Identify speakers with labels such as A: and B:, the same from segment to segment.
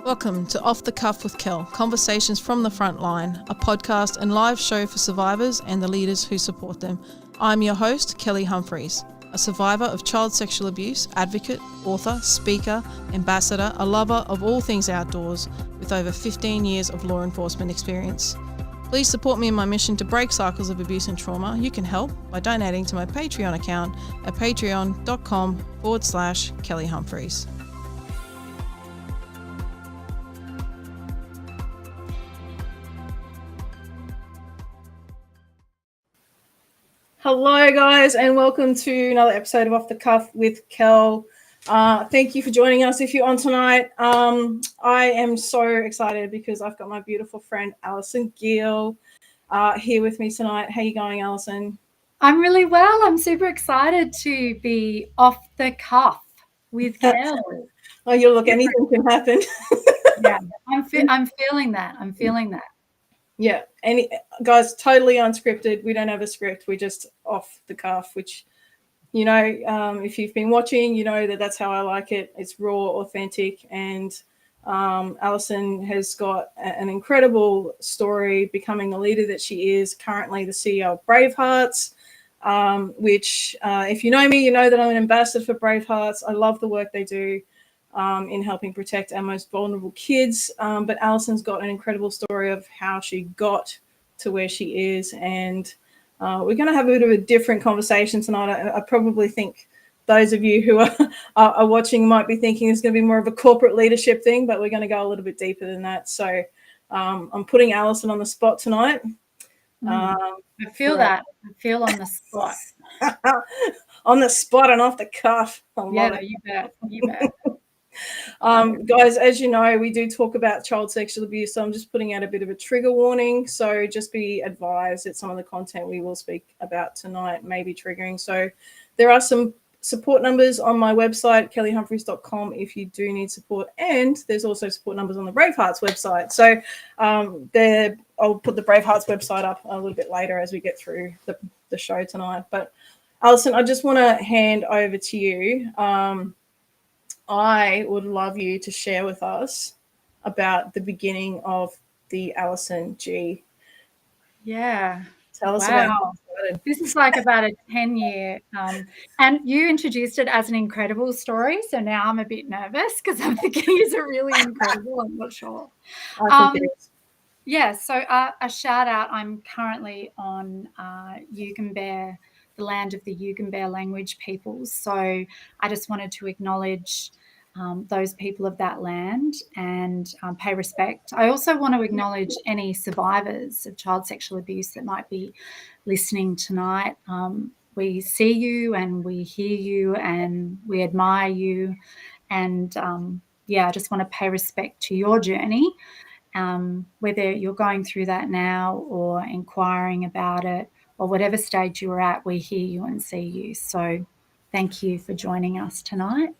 A: Welcome to Off the Cuff with Kel, Conversations from the Front Line, a podcast and live show for survivors and the leaders who support them. I'm your host, Kelly Humphries, a survivor of child sexual abuse, advocate, author, speaker, ambassador, a lover of all things outdoors, with over 15 years of law enforcement experience. Please support me in my mission to break cycles of abuse and trauma. You can help by donating to my Patreon account at patreon.com/Kelly Humphries. Hello guys, and welcome to another episode of Off the Cuff with Kel. Thank you for joining us if you're on tonight. I am so excited because I've got my beautiful friend Alison Geale here with me tonight. How are you going, Alison?
B: I'm really well. I'm super excited to be off the cuff with Kel.
A: Oh, you look, anything can happen.
B: Yeah, I'm feeling that. I'm feeling that.
A: Yeah, guys, totally unscripted. We don't have a script. We're just off the cuff, which, you know, if you've been watching, you know that's how I like it. It's raw, authentic, and Alison has got an incredible story becoming the leader that she is, currently the CEO of Bravehearts, which if you know me, you know that I'm an ambassador for Bravehearts. I love the work they do in helping protect our most vulnerable kids. But Alison's got an incredible story of how she got to where she is. And we're going to have a bit of a different conversation tonight. I probably think those of you who are watching might be thinking it's going to be more of a corporate leadership thing, but we're going to go a little bit deeper than that. So I'm putting Alison on the spot tonight.
B: I feel that. I feel on the spot.
A: On the spot and off the cuff.
B: Yeah, you bet. You bet.
A: Guys, as you know, we do talk about child sexual abuse, so I'm just putting out a bit of a trigger warning. So just be advised that some of the content we will speak about tonight may be triggering. So there are some support numbers on my website, kellyhumphries.com, if you do need support. And there's also support numbers on the Bravehearts website. So I'll put the Bravehearts website up a little bit later as we get through the show tonight. But Alison, I just want to hand over to you. I would love you to share with us about the beginning of the Alison G.
B: Yeah.
A: Tell us about it.
B: This is like about a 10-year, and you introduced it as an incredible story. So now I'm a bit nervous because I'm thinking, is it really incredible? I'm not sure.
A: I think it is.
B: Yeah. So a shout out. I'm currently on Yugambeh, the land of the Yugambeh language peoples. So I just wanted to acknowledge those people of that land and pay respect. I also want to acknowledge any survivors of child sexual abuse that might be listening tonight. We see you and we hear you and we admire you. And I just want to pay respect to your journey, whether you're going through that now or inquiring about it or whatever stage you're at, we hear you and see you. So thank you for joining us tonight.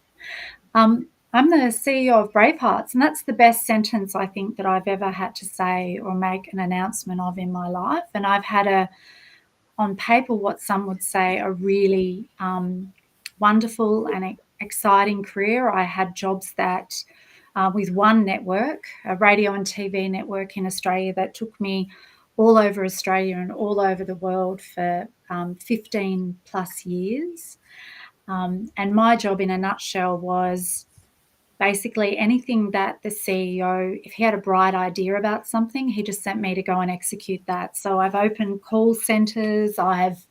B: I'm the CEO of Bravehearts, and that's the best sentence I think that I've ever had to say or make an announcement of in my life. And I've had on paper, what some would say, a really wonderful and exciting career. I had jobs that with one network, a radio and TV network in Australia, that took me all over Australia and all over the world for 15 plus years. And my job in a nutshell was basically anything that the CEO, if he had a bright idea about something, he just sent me to go and execute that. So I've opened call centers. I've,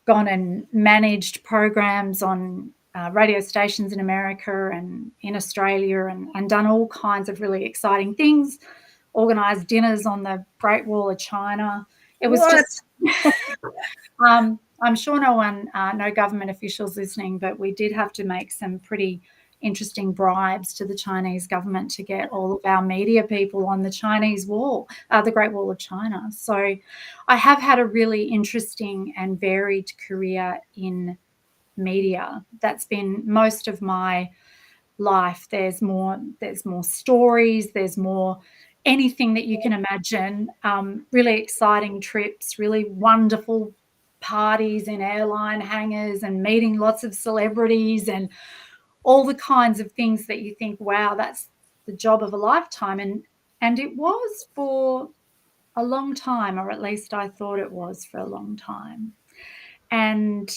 B: gone and managed programs on radio stations in America and in Australia and done all kinds of really exciting things, organised dinners on the Great Wall of China. It was just... I'm sure no government officials listening, but we did have to make some pretty interesting bribes to the Chinese government to get all of our media people on the Chinese wall, the Great Wall of China. So I have had a really interesting and varied career in media. That's been most of my life. There's more stories, there's more anything that you can imagine, really exciting trips, really wonderful parties in airline hangars and meeting lots of celebrities and all the kinds of things that you think, wow, that's the job of a lifetime, and it was for a long time, or at least I thought it was for a long time. And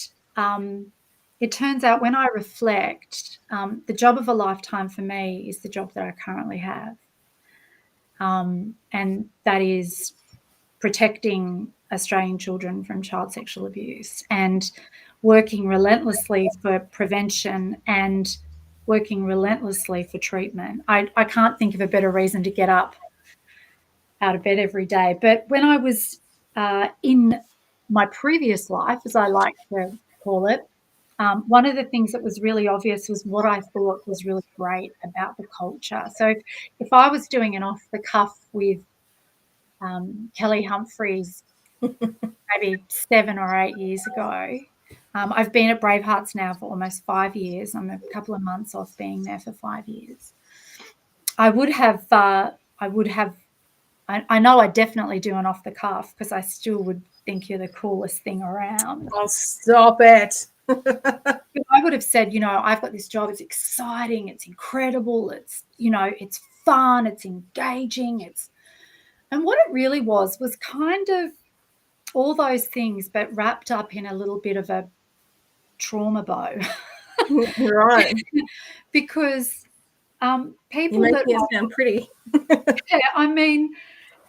B: it turns out, when I reflect, the job of a lifetime for me is the job that I currently have. And that is protecting Australian children from child sexual abuse and working relentlessly for prevention and working relentlessly for treatment. I can't think of a better reason to get up out of bed every day. But when I was in my previous life, as I like to call it, one of the things that was really obvious was what I thought was really great about the culture. So if I was doing an off the cuff with Kelly Humphries maybe 7 or 8 years ago, I've been at Bravehearts now for almost 5 years. I'm a couple of months off being there for 5 years. I know I definitely do an off the cuff, because I still would think you're the coolest thing around.
A: Oh, stop it.
B: I would have said, I've got this job. It's exciting. It's incredible. It's, it's fun. It's engaging. And what it really was kind of all those things, but wrapped up in a little bit of a trauma bow.
A: Right.
B: Because people
A: You make
B: that
A: it sound pretty.
B: yeah, I mean,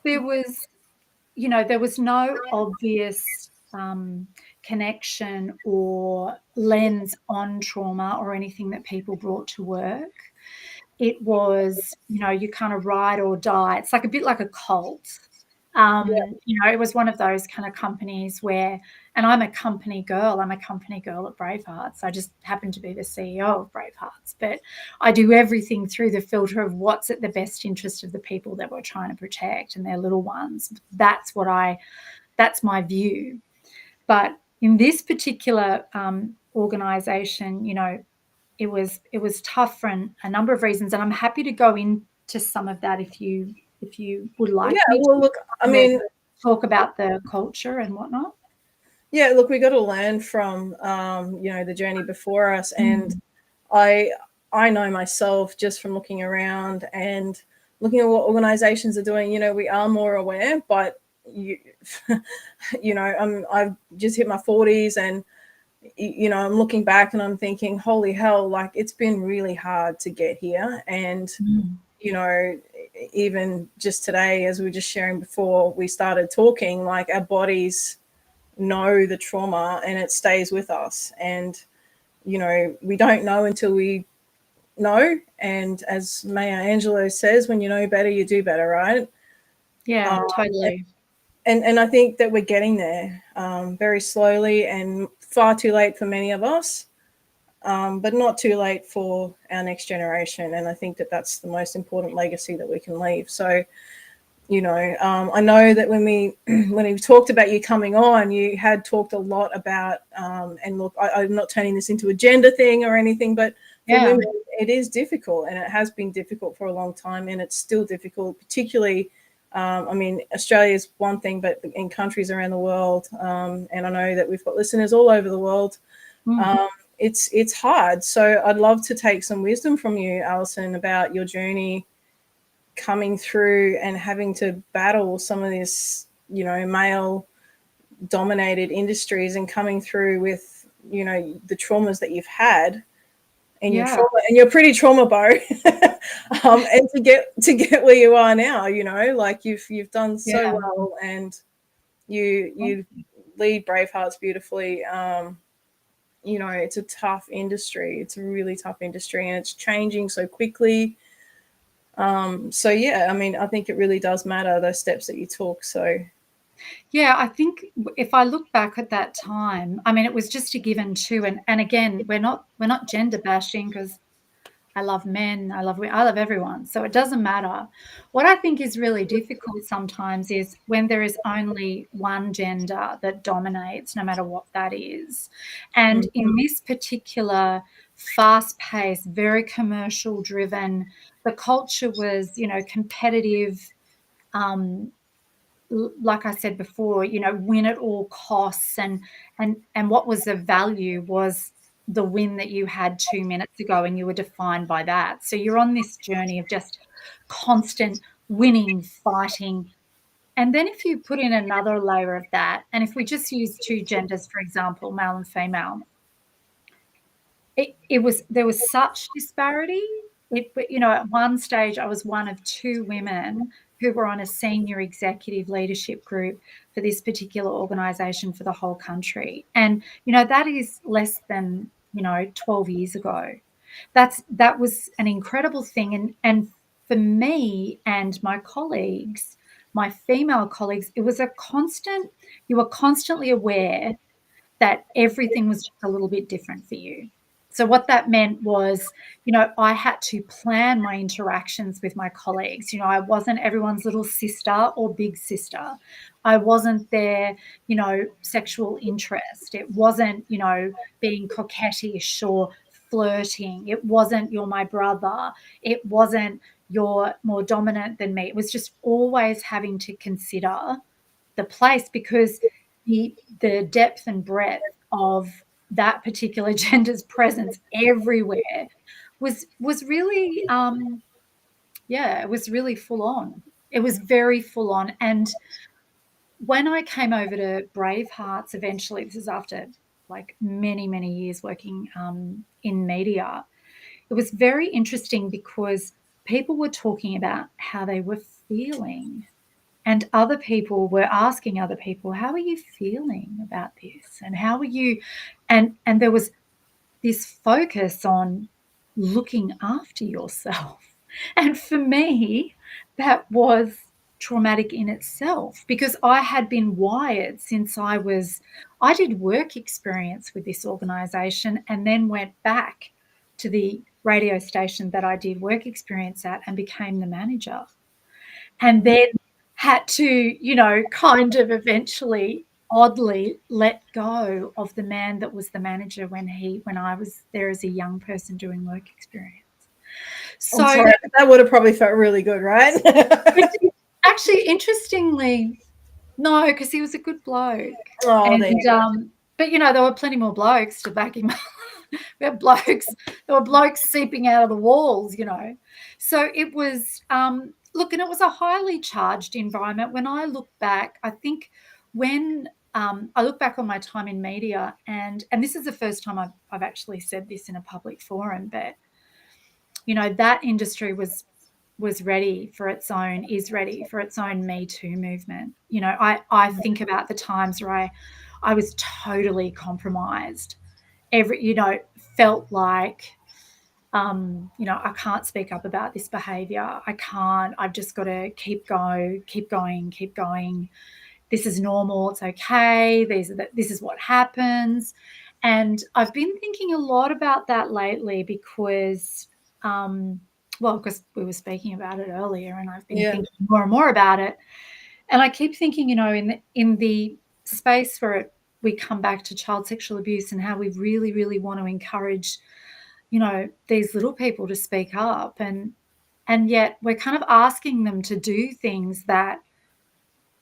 B: there was no obvious connection or lens on trauma or anything that people brought to work. It was, you kind of ride or die. It's like a bit like a cult. It was one of those kind of companies where, and I'm a company girl at Bravehearts. I just happen to be the CEO of Bravehearts, but I do everything through the filter of what's at the best interest of the people that we're trying to protect and their little ones. That's my view. But in this particular organization, it was tough for a number of reasons, and I'm happy to go into some of that if you would like me
A: well,
B: to.
A: look, I mean,
B: talk about the culture and whatnot.
A: Yeah, look, we got to learn from the journey before us, and I know myself just from looking around and looking at what organizations are doing. We are more aware, but I've just hit my 40s, and I'm looking back and I'm thinking, holy hell, like it's been really hard to get here. And even just today, as we were just sharing before we started talking, like our bodies know the trauma and it stays with us. And we don't know until we know. And as Maya Angelou says, when you know better, you do better, right?
B: Yeah, totally.
A: And I think that we're getting there very slowly, and far too late for many of us, but not too late for our next generation. And I think that that's the most important legacy that we can leave. So I know that when we talked about you coming on, you had talked a lot about, and look, I'm not turning this into a gender thing or anything, but for women, it is difficult, and it has been difficult for a long time, and it's still difficult, particularly, Australia is one thing, but in countries around the world, and I know that we've got listeners all over the world, it's hard. So I'd love to take some wisdom from you, Alison, about your journey coming through and having to battle some of this, male dominated industries, and coming through with, the traumas that you've had and your pretty trauma bow, and to get where you are now, like you've done so well, and you lead Bravehearts beautifully. It's a tough industry. It's a really tough industry, and it's changing so quickly. I think it really does matter, those steps that you took. So
B: I think if I look back at that time, it was just a given too. And again, we're not gender bashing, because I love men, I love everyone. So it doesn't matter. What I think is really difficult sometimes is when there is only one gender that dominates, no matter what that is. And in this particular fast-paced, very commercial driven, the culture was, competitive, like I said before, win at all costs, and what was the value was the win that you had 2 minutes ago and you were defined by that. So you're on this journey of just constant winning, fighting. And then if you put in another layer of that, and if we just use two genders, for example, male and female, there was such disparity. But at one stage I was one of two women who were on a senior executive leadership group for this particular organization for the whole country. And that is less than 12 years ago. That was an incredible thing. And for me and my colleagues, my female colleagues, it was you were constantly aware that everything was just a little bit different for you. So what that meant was, I had to plan my interactions with my colleagues. I wasn't everyone's little sister or big sister. I wasn't their, sexual interest. It wasn't, being coquettish or flirting. It wasn't you're my brother. It wasn't you're more dominant than me. It was just always having to consider the place, because the depth and breadth of that particular gender's presence everywhere was really it was really full on. It was very full on. And when I came over to Bravehearts eventually, this is after like many years working in media, it was very interesting because people were talking about how they were feeling. And other people were asking other people, how are you feeling about this? And how are you? And there was this focus on looking after yourself. And for me, that was traumatic in itself, because I had been wired since I did work experience with this organization and then went back to the radio station that I did work experience at and became the manager. And then had to, kind of eventually oddly let go of the man that was the manager when I was there as a young person doing work experience. So
A: I'm sorry, that would have probably felt really good, right?
B: Actually, interestingly, no, because he was a good bloke.
A: Oh,
B: and but there were plenty more blokes to back him up. We had blokes. There were blokes seeping out of the walls, So it was look, and it was a highly charged environment. When I look back, I think when I look back on my time in media, and this is the first time I've actually said this in a public forum, but that industry is ready for its own Me Too movement. I think about the times where I was totally compromised. Felt like I can't speak up about this behavior. I can't. I've just got to keep going. This is normal. It's okay. This is what happens. And I've been thinking a lot about that lately because, because we were speaking about it earlier, and I've been thinking more and more about it. And I keep thinking, in the space where we come back to child sexual abuse and how we really, really want to encourage these little people to speak up, and yet we're kind of asking them to do things that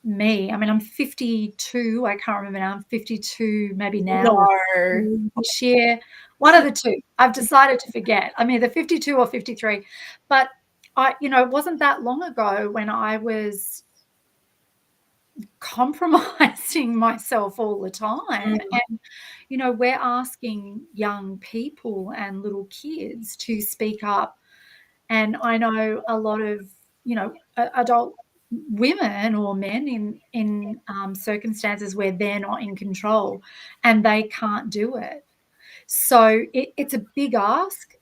B: I'm 52. I can't remember now. I'm 52, maybe now.
A: no.
B: This year. One of the two. I've decided to forget. I'm either 52 or 53. But it wasn't that long ago when I was compromising myself all the time. And we're asking young people and little kids to speak up. And I know a lot of adult women or men in circumstances where they're not in control and they can't do it. So it's a big ask,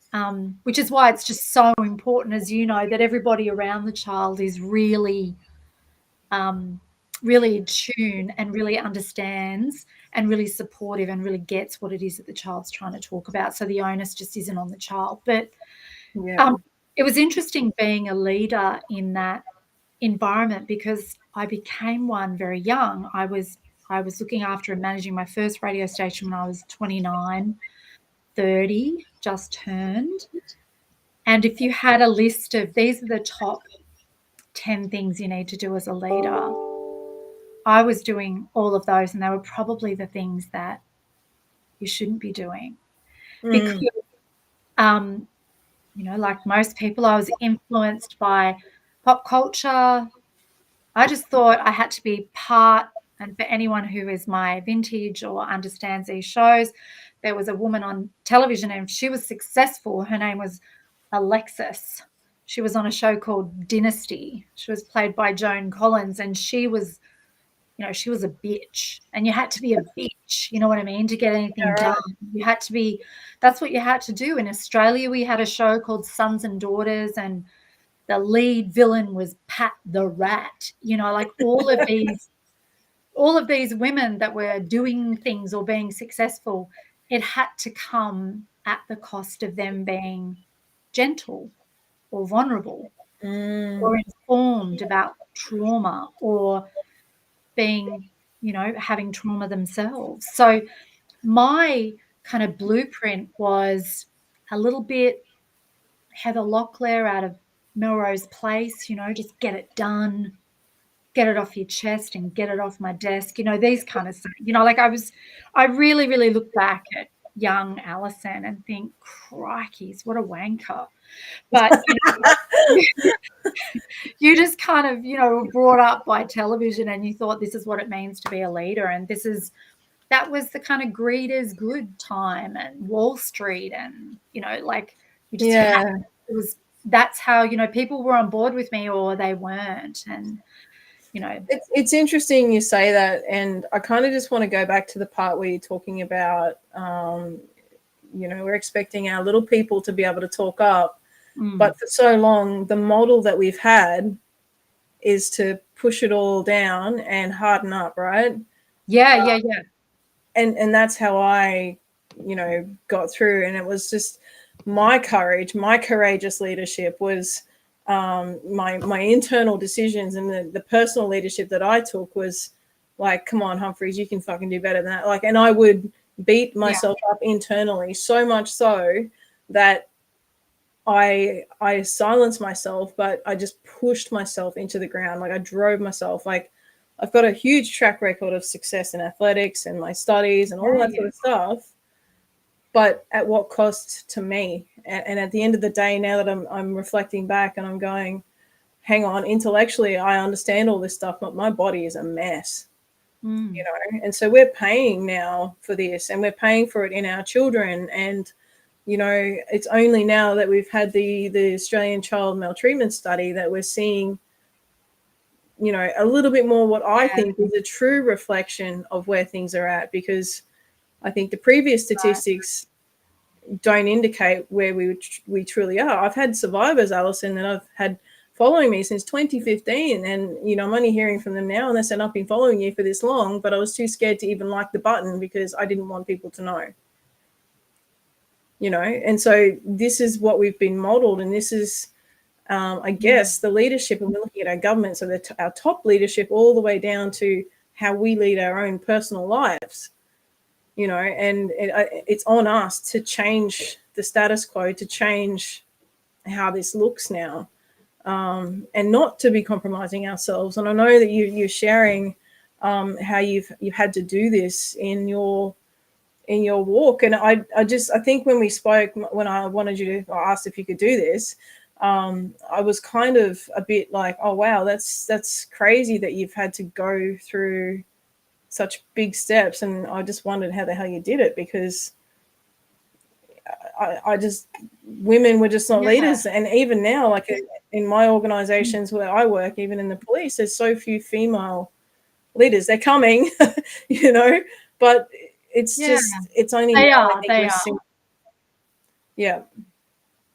B: which is why it's just so important, as that everybody around the child is really really in tune and really understands and really supportive and really gets what it is that the child's trying to talk about. So the onus just isn't on the child. But it was interesting being a leader in that environment because I became one very young. I was looking after and managing my first radio station when I was 29, 30, just turned. And if you had a list of these are the top 10 things you need to do as a leader, I was doing all of those, and they were probably the things that you shouldn't be doing. because, like most people, I was influenced by pop culture. I just thought I had to be part, and for anyone who is my vintage or understands these shows, there was a woman on television and she was successful. Her name was Alexis. She was on a show called Dynasty. She was played by Joan Collins, and she was a bitch, and you had to be a bitch, you know what I mean, to get anything done. You had to be, that's what you had to do. In Australia, we had a show called Sons and Daughters, and the lead villain was Pat the Rat, like all of these women that were doing things or being successful, it had to come at the cost of them being gentle or vulnerable or informed about trauma or being, having trauma themselves. So my kind of blueprint was a little bit Heather Locklear out of Melrose Place, just get it done, get it off your chest and get it off my desk, these kind of stuff. Like I really, really look back at young Alison and think, crikeys, what a wanker. But, you just kind of, were brought up by television and you thought this is what it means to be a leader. And that was the kind of greed is good time and Wall Street and, like you just that's how, people were on board with me or they weren't. And,
A: it's interesting you say that. And I kind of just want to go back to the part where you're talking about, we're expecting our little people to be able to talk up. But for so long, the model that we've had is to push it all down and harden up, right?
B: Yeah.
A: And that's how I, got through. And it was just my courageous leadership was my internal decisions, and the personal leadership that I took was like, come on, Humphries, you can fucking do better than that. Like, and I would beat myself up internally, so much so that I silenced myself, but I just pushed myself into the ground. Like I drove myself. Like I've got a huge track record of success in athletics and my studies and all that sort of stuff. But at what cost to me? And at the end of the day, now that I'm reflecting back and I'm going, hang on, intellectually, I understand all this stuff, but my body is a mess, And so we're paying now for this, and we're paying for it in our children. And it's only now that we've had the Australian Child Maltreatment Study that we're seeing, a little bit more what I think is a true reflection of where things are at, because I think the previous statistics don't indicate where we truly are. I've had survivors, Alison, that I've had following me since 2015, and I'm only hearing from them now, and they said, I've been following you for this long, but I was too scared to even like the button because I didn't want people to know. And so this is what we've been modeled, and this is I guess the leadership, and we're looking at our government, so our top leadership all the way down to how we lead our own personal lives, and it's on us to change the status quo, to change how this looks now, and not to be compromising ourselves. And I know that you're sharing how you've had to do this in your walk. And I think when we spoke, when I wanted you to, I asked if you could do this, I was kind of a bit like, oh wow, that's crazy that you've had to go through such big steps. And I just wondered how the hell you did it, because I just, women were just not leaders. And even now, like in my organizations where I work, even in the police, there's so few female leaders. They're coming, but it's just, it's only
B: they
A: now,
B: are.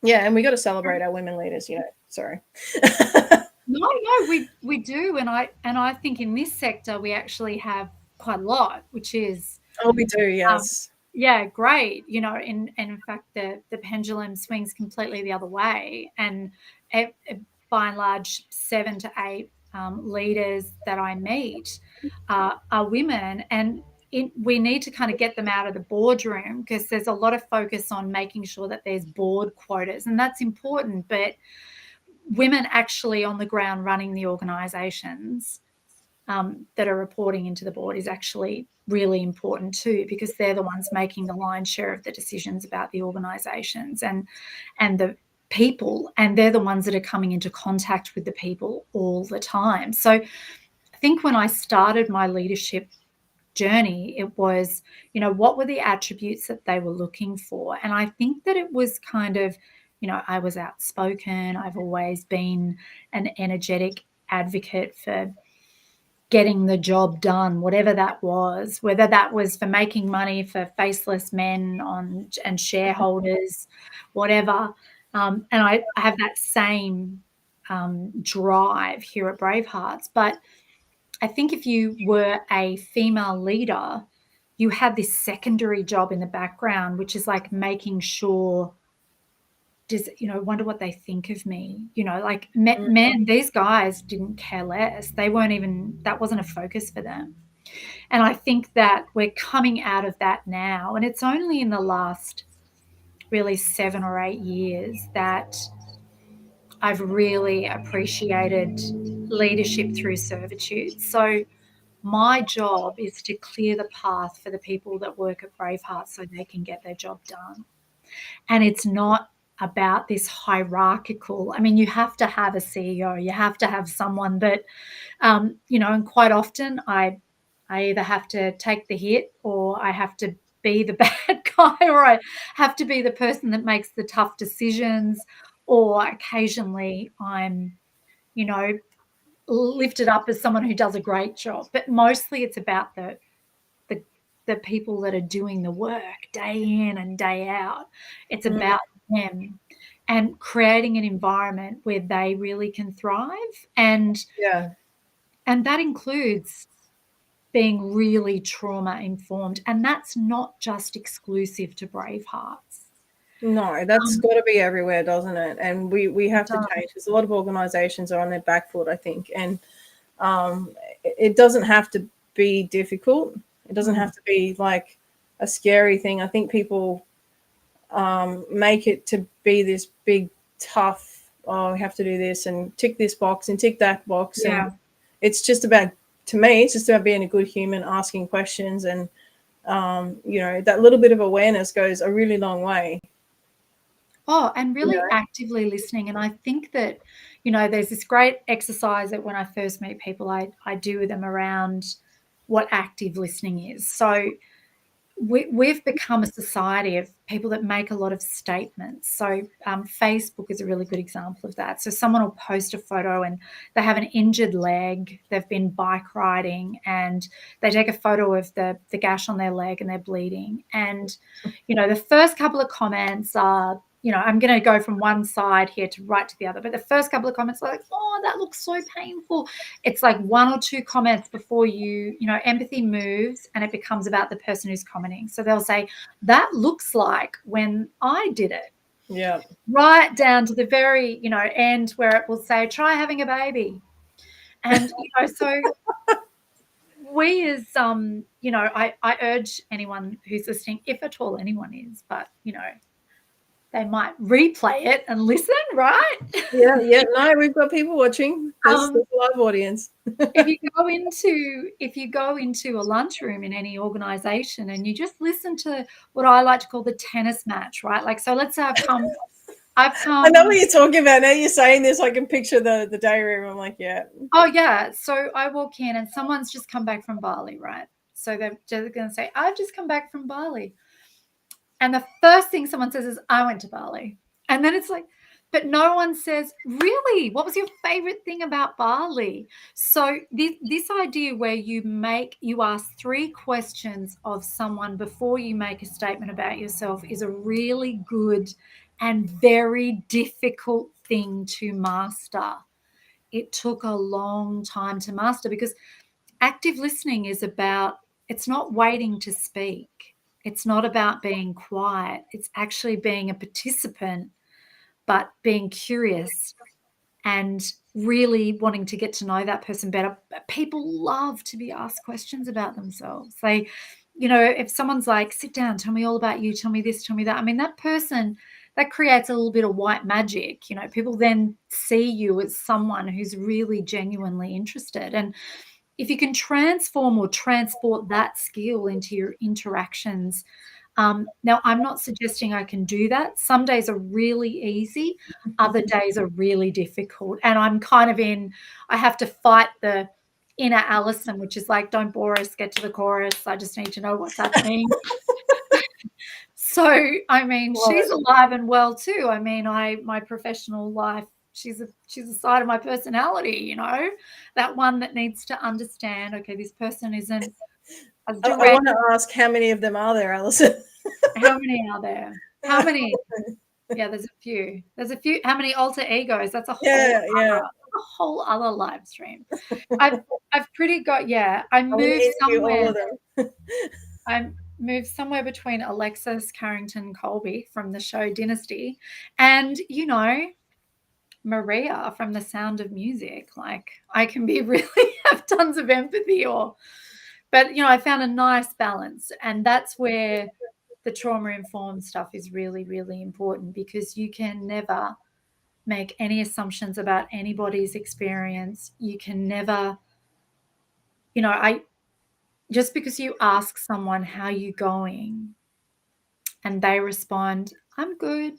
A: Yeah, and we got to celebrate our women leaders, sorry.
B: No, we do, and I think in this sector we actually have quite a lot, which is
A: we do, yes.
B: Great. In fact, the pendulum swings completely the other way, and by and large, 7 to 8 leaders that I meet are women, and we need to kind of get them out of the boardroom, because there's a lot of focus on making sure that there's board quotas, and that's important, but women actually on the ground running the organisations that are reporting into the board is actually really important too, because they're the ones making the lion's share of the decisions about the organizations and the people, and they're the ones that are coming into contact with the people all the time. So I think when I started my leadership journey, it was, what were the attributes that they were looking for? And I think that it was kind of, I was outspoken. I've always been an energetic advocate for getting the job done, whatever that was, whether that was for making money for faceless men and shareholders, whatever. And I have that same drive here at Bravehearts. But I think if you were a female leader, you had this secondary job in the background, which is like making sure, wonder what they think of me. Like men, these guys didn't care less. They weren't even, that wasn't a focus for them. And I think that we're coming out of that now. And it's only in the last really 7 or 8 years that I've really appreciated leadership through servitude. So my job is to clear the path for the people that work at Braveheart so they can get their job done. And it's not about this hierarchical, you have to have a CEO, you have to have someone that, and quite often I either have to take the hit, or I have to be the bad guy, or I have to be the person that makes the tough decisions, or occasionally I'm, lifted up as someone who does a great job. But mostly it's about the people that are doing the work day in and day out. It's about them and creating an environment where they really can thrive. And that includes being really trauma informed. And that's not just exclusive to Bravehearts.
A: No, that's got to be everywhere, doesn't it? And we have to change. There's a lot of organizations are on their back foot, I think. And it doesn't have to be difficult. It doesn't have to be like a scary thing. I think people make it to be this big, tough, we have to do this and tick this box and tick that box.
B: Yeah.
A: And it's just about, to me, it's just about being a good human, asking questions. And, that little bit of awareness goes a really long way.
B: Oh, and really actively listening. And I think that, there's this great exercise that when I first meet people, I do with them around what active listening is. So we've become a society of people that make a lot of statements. So Facebook is a really good example of that. So someone will post a photo and they have an injured leg, they've been bike riding, and they take a photo of the gash on their leg and they're bleeding. And, the first couple of comments are, I'm going to go from one side here to right to the other. But the first couple of comments are like, oh, that looks so painful. It's like 1 or 2 comments before empathy moves and it becomes about the person who's commenting. So they'll say, that looks like when I did it.
A: Yeah.
B: Right down to the very, end where it will say, try having a baby. And, so we as, I urge anyone who's listening, if at all anyone is, but, they might replay it and listen, right?
A: Yeah. No, we've got people watching. There's a live audience.
B: if you go into a lunchroom in any organization and you just listen to what I like to call the tennis match, right? Like, so let's say I've come.
A: I know what you're talking about. Now you're saying this, I can picture the day room. I'm like, yeah.
B: Oh yeah. So I walk in and someone's just come back from Bali, right? So they're just going to say, I've just come back from Bali. And the first thing someone says is, I went to Bali. And then it's like, but no one says, really, what was your favorite thing about Bali? So this idea where you ask 3 questions of someone before you make a statement about yourself is a really good and very difficult thing to master. It took a long time to master because active listening is about, it's not waiting to speak. It's not about being quiet. It's actually being a participant, but being curious and really wanting to get to know that person better. People love to be asked questions about themselves. They, if someone's like, sit down, tell me all about you, tell me this, tell me that. That person, that creates a little bit of white magic. People then see you as someone who's really genuinely interested. And if you can transform or transport that skill into your interactions. Now, I'm not suggesting I can do that. Some days are really easy, other days are really difficult. And I'm kind of I have to fight the inner Alison, which is like, don't bore us, get to the chorus. I just need to know what's happening. So, I mean, she's alive and well too. I mean, my professional life, she's a side of my personality, you know, that one that needs to understand, okay, this person isn't as direct.
A: I want to ask, how many of them are there, Alison?
B: How many are there? How many? Yeah, there's a few. There's a few. How many alter egos? That's a whole other live stream. I've pretty got, yeah. I moved somewhere. I moved somewhere between Alexis Carrington Colby from the show Dynasty and, you know, Maria from The Sound of Music. Like, I can be really have tons of empathy, but you know, I found a nice balance, and that's where the trauma-informed stuff is really, really important, because you can never make any assumptions about anybody's experience. You can never, you know, just because you ask someone, how you going, and they respond, I'm good,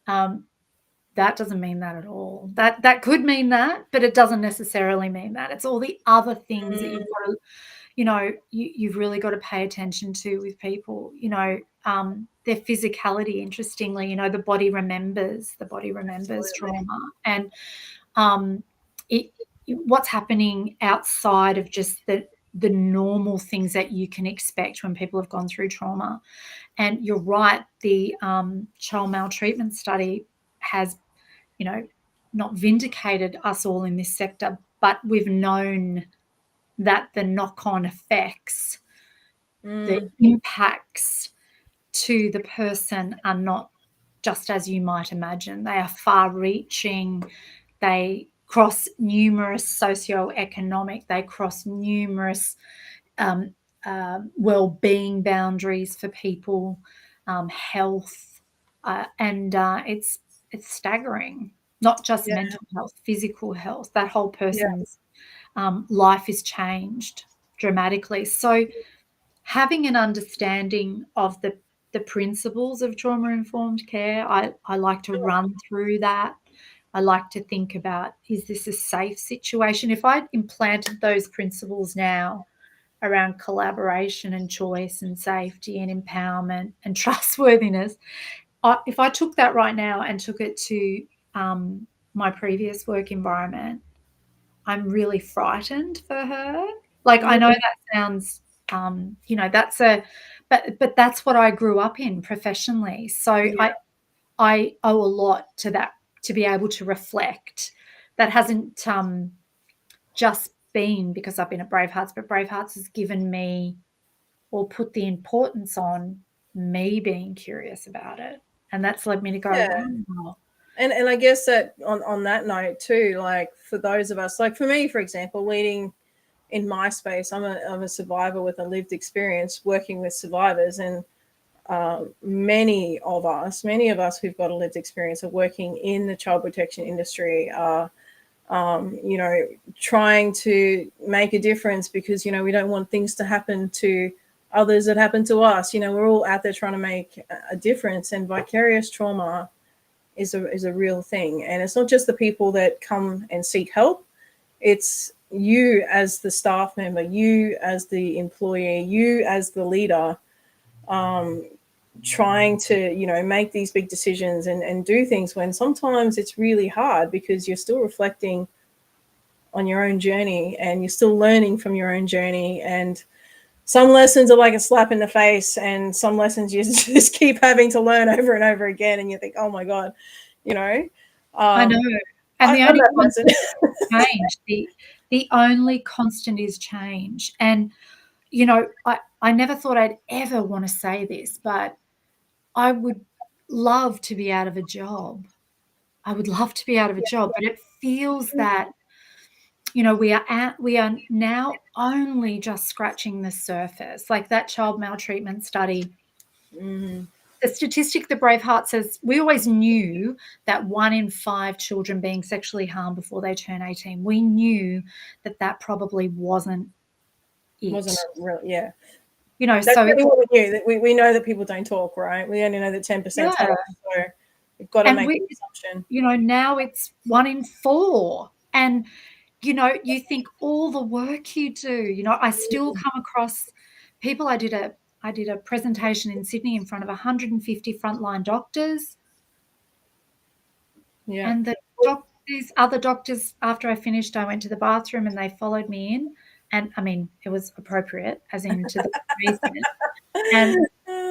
B: that doesn't mean that at all. That could mean that, but it doesn't necessarily mean that. It's all the other things that you've got to, you know, you've really got to pay attention to with people, you know, their physicality. Interestingly, you know, the body remembers trauma, and what's happening outside of just the normal things that you can expect when people have gone through trauma. And you're right, the child maltreatment study has, you know, not vindicated us all in this sector, but we've known that the knock-on effects, the impacts to the person are not just as you might imagine. They are far-reaching. They cross numerous socio-economic, they cross numerous well-being boundaries for people, health, and it's staggering. Not just mental health, physical health. That whole person's life is changed dramatically. So having an understanding of the principles of trauma-informed care, I like to run through that. I like to think about, is this a safe situation? If I implanted those principles now around collaboration and choice and safety and empowerment and trustworthiness, if I took that right now and took it to my previous work environment, I'm really frightened for her. Like, I know that sounds, you know, but that's what I grew up in professionally. So I owe a lot to that, to be able to reflect. That hasn't just been because I've been at Bravehearts, but Bravehearts has given me, or put the importance on me being curious about it. And that's led me to go, wow.
A: And I guess that on that note too, like for those of us, like for me, for example, leading in my space, I'm a survivor with a lived experience working with survivors, and many of us who've got a lived experience of working in the child protection industry are, you know, trying to make a difference, because, you know, we don't want things to happen to others that happen to us. You know, we're all out there trying to make a difference, and vicarious trauma is a real thing. And it's not just the people that come and seek help. It's you as the staff member, you as the employee, you as the leader, trying to, you know, make these big decisions and do things when sometimes it's really hard, because you're still reflecting on your own journey and you're still learning from your own journey. And some lessons are like a slap in the face, and some lessons you just keep having to learn over and over again, and you think, oh my God, you know.
B: I know. And the only constant is change. The only constant is change. And, you know, I never thought I'd ever want to say this, but I would love to be out of a job. I would love to be out of a job, but it feels that, you know, we are now only just scratching the surface. Like that child maltreatment study, the the statistic that Braveheart says, we always knew that 1 in 5 children being sexually harmed before they turn 18. We knew that probably wasn't it.
A: Wasn't a real, yeah.
B: You know,
A: That's
B: so
A: really what we knew. That we know that people don't talk, right? We only know that 10% talk. So we've got to make an assumption.
B: You know, now it's 1 in 4. And, you know, you think all the work you do, you know, I still come across people. I did a presentation in Sydney in front of 150 frontline doctors.
A: Yeah.
B: And these other doctors, after I finished, I went to the bathroom and they followed me in. And I mean, it was appropriate, as in to the basement.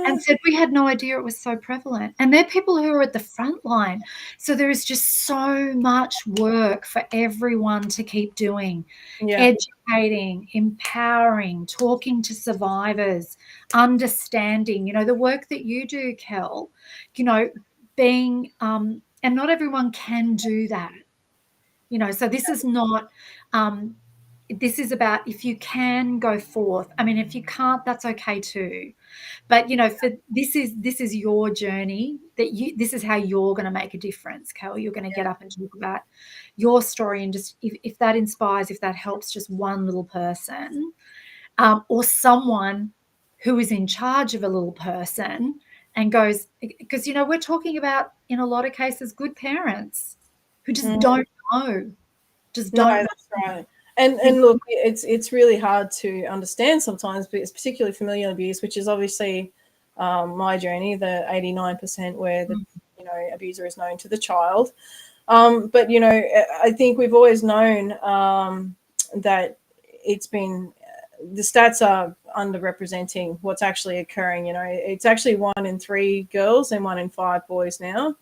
B: And said, we had no idea it was so prevalent. And they're people who are at the front line. So there is just so much work for everyone to keep doing.
A: Yeah.
B: Educating, empowering, talking to survivors, understanding, you know, the work that you do, Kel, you know, being, and not everyone can do that. You know, so this is not, this is about if you can go forth. I mean, if you can't, that's okay too. But you know, this is your journey. This is how you're going to make a difference, Kel. You're going to get up and talk about your story, and just if that inspires, if that helps just one little person, or someone who is in charge of a little person and goes, because you know we're talking about in a lot of cases good parents who just don't know.
A: No, that's right. And look, it's really hard to understand sometimes, but it's particularly familial abuse, which is obviously my journey, the 89% where the abuser is known to the child. But you know, I think we've always known that it's been the stats are underrepresenting what's actually occurring. You know, it's actually 1 in 3 girls and 1 in 5 boys now.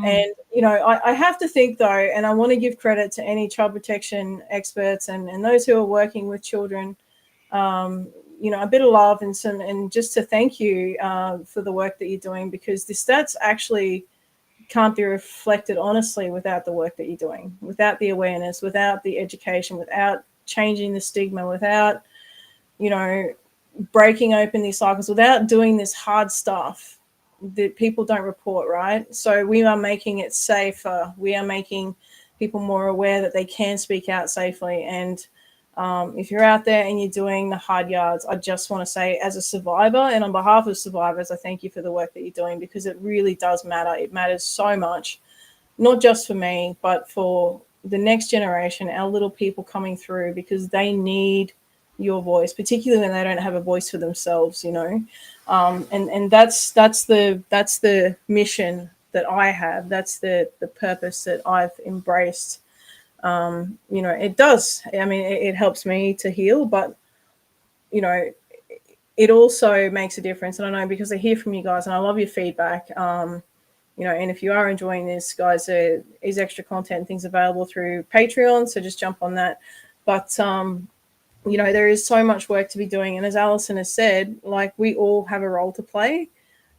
A: And, you know, I have to think, though, and I want to give credit to any child protection experts and those who are working with children, you know, a bit of love and just to thank you for the work that you're doing, because the stats actually can't be reflected honestly without the work that you're doing, without the awareness, without the education, without changing the stigma, without, you know, breaking open these cycles, without doing this hard stuff that people don't report, right? So we are making it safer. We are making people more aware that they can speak out safely. And if you're out there and you're doing the hard yards, I just want to say, as a survivor and on behalf of survivors, I thank you for the work that you're doing, because it really does matter. It matters so much, not just for me, but for the next generation, our little people coming through, because they need your voice, particularly when they don't have a voice for themselves, you know. And that's the mission that I have. That's the purpose that I've embraced. You know, it does. I mean, it helps me to heal, but you know, it also makes a difference. And I know, because I hear from you guys, and I love your feedback. You know, and if you are enjoying this, guys, there is extra content and things available through Patreon, so just jump on that. But you know, there is so much work to be doing. And as Alison has said, like, we all have a role to play.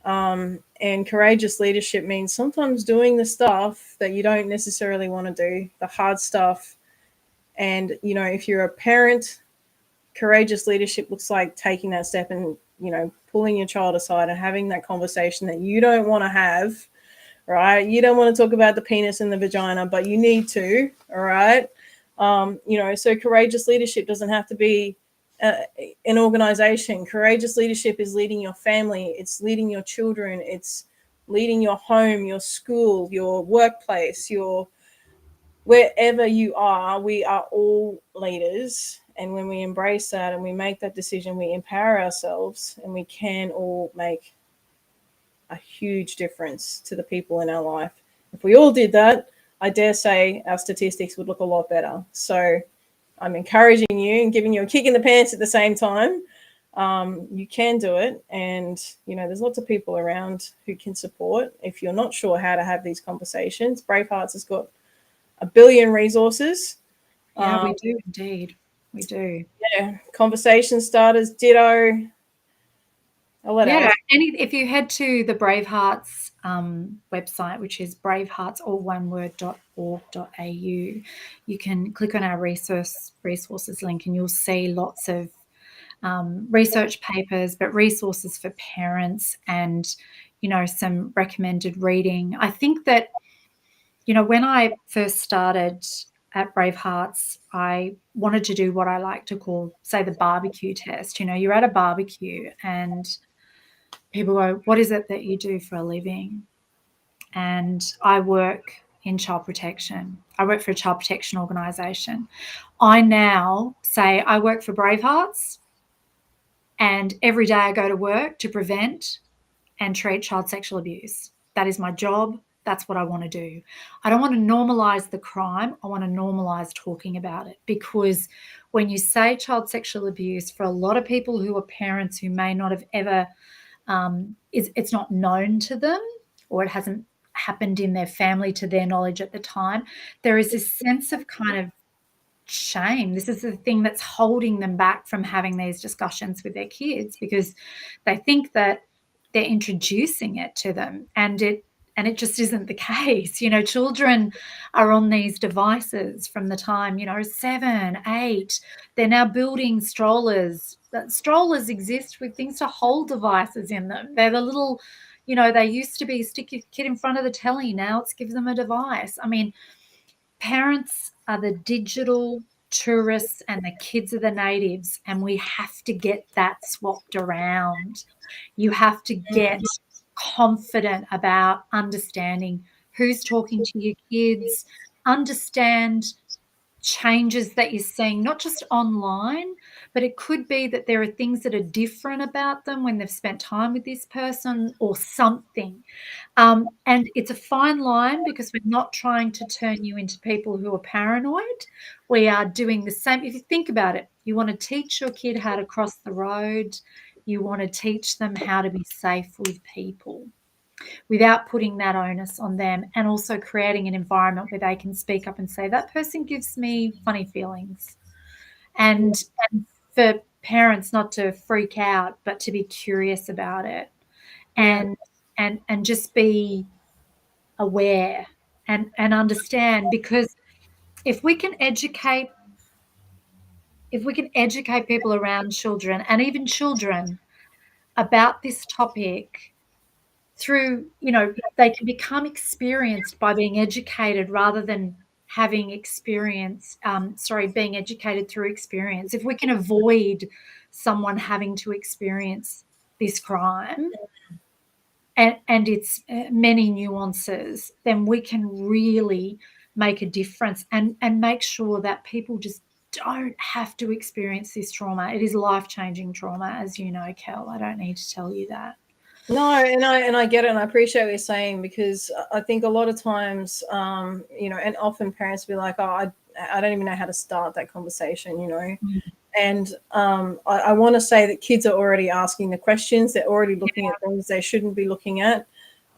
A: And courageous leadership means sometimes doing the stuff that you don't necessarily want to do, the hard stuff. And, you know, if you're a parent, courageous leadership looks like taking that step and, you know, pulling your child aside and having that conversation that you don't want to have, right? You don't want to talk about the penis and the vagina, but you need to, all right? You know, so courageous leadership doesn't have to be an organization. Courageous leadership is leading your family. It's leading your children. It's leading your home, your school, your workplace, your wherever you are. We are all leaders. And when we embrace that and we make that decision, we empower ourselves, and we can all make a huge difference to the people in our life. If we all did that, I dare say our statistics would look a lot better. So I'm encouraging you and giving you a kick in the pants at the same time. You can do it. And, you know, there's lots of people around who can support. If you're not sure how to have these conversations, Bravehearts has got a billion resources.
B: Yeah, we do indeed. We do.
A: Yeah, conversation starters, ditto.
B: Yeah, if you head to the Bravehearts website, which is bravehearts, all one word, .org.au, you can click on our resources link, and you'll see lots of research papers, but resources for parents and, some recommended reading. I think that, when I first started at Bravehearts, I wanted to do what I like to call, say, the barbecue test. You're at a barbecue and people go, "What is it that you do for a living?" And I work in child protection. I work for a child protection organisation. I now say I work for Bravehearts, and every day I go to work to prevent and treat child sexual abuse. That is my job. That's what I want to do. I don't want to normalise the crime. I want to normalise talking about it, because when you say child sexual abuse, for a lot of people who are parents who may not have ever, it's not known to them, or it hasn't happened in their family to their knowledge at the time, there is this sense of kind of shame. This is the thing that's holding them back from having these discussions with their kids, because they think that they're introducing it to them, and it just isn't the case. Children are on these devices from the time 7, 8. They're now building strollers. Strollers exist with things to hold devices in them. They're the little, they used to be stick your kid in front of the telly. Now it's give them a device. I mean, parents are the digital tourists and the kids are the natives, and we have to get that swapped around. You have to get confident about understanding who's talking to your kids, understand changes that you're seeing, not just online, but it could be that there are things that are different about them when they've spent time with this person or something. And it's a fine line, because we're not trying to turn you into people who are paranoid. We are doing the same. If you think about it, you want to teach your kid how to cross the road. You want to teach them how to be safe with people without putting that onus on them, and also creating an environment where they can speak up and say, that person gives me funny feelings. And for parents not to freak out, but to be curious about it, and just be aware and understand. Because if we can educate people around children, and even children, about this topic, through, they can become experienced by being educated rather than having experience, being educated through experience. If we can avoid someone having to experience this crime and its many nuances, then we can really make a difference and make sure that people just don't have to experience this trauma. It is life-changing trauma, as you know, Kel. I don't need to tell you that.
A: No, and I get it, and I appreciate what you're saying, because I think a lot of times, and often parents be like, "Oh, I don't even know how to start that conversation,"
B: Mm.
A: And I want to say that kids are already asking the questions. They're already looking at things they shouldn't be looking at.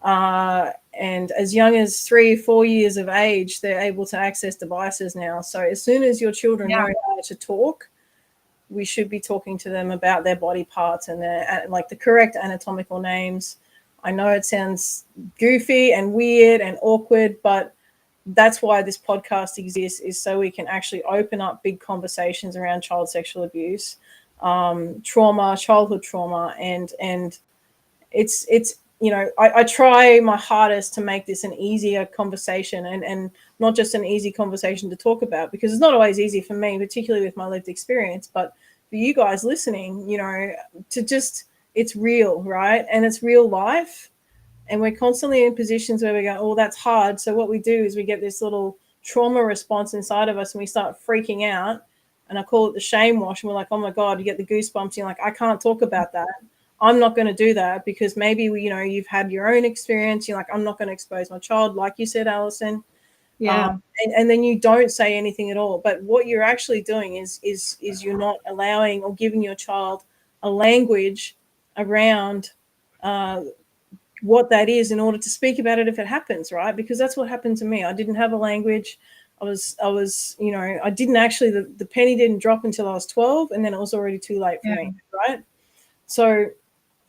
A: And as young as 3 or 4 years of age, they're able to access devices now. So as soon as your children know how to talk, we should be talking to them about their body parts and their, like, the correct anatomical names. I know it sounds goofy and weird and awkward, but that's why this podcast exists, is so we can actually open up big conversations around child sexual abuse, trauma, childhood trauma, and it's I try my hardest to make this an easier conversation, and not just an easy conversation to talk about, because it's not always easy for me, particularly with my lived experience, but for you guys listening, to just, it's real, right? And it's real life. And we're constantly in positions where we go, oh, that's hard. So what we do is we get this little trauma response inside of us, and we start freaking out. And I call it the shame wash. And we're like, oh my God, you get the goosebumps. You're like, I can't talk about that. I'm not going to do that, because maybe you've had your own experience. You're like, I'm not going to expose my child, like you said, Alison.
B: Yeah.
A: And then you don't say anything at all. But what you're actually doing is you're not allowing or giving your child a language around what that is, in order to speak about it if it happens, right? Because that's what happened to me. I didn't have a language. I was I didn't actually, the penny didn't drop until I was 12, and then it was already too late for me, right? So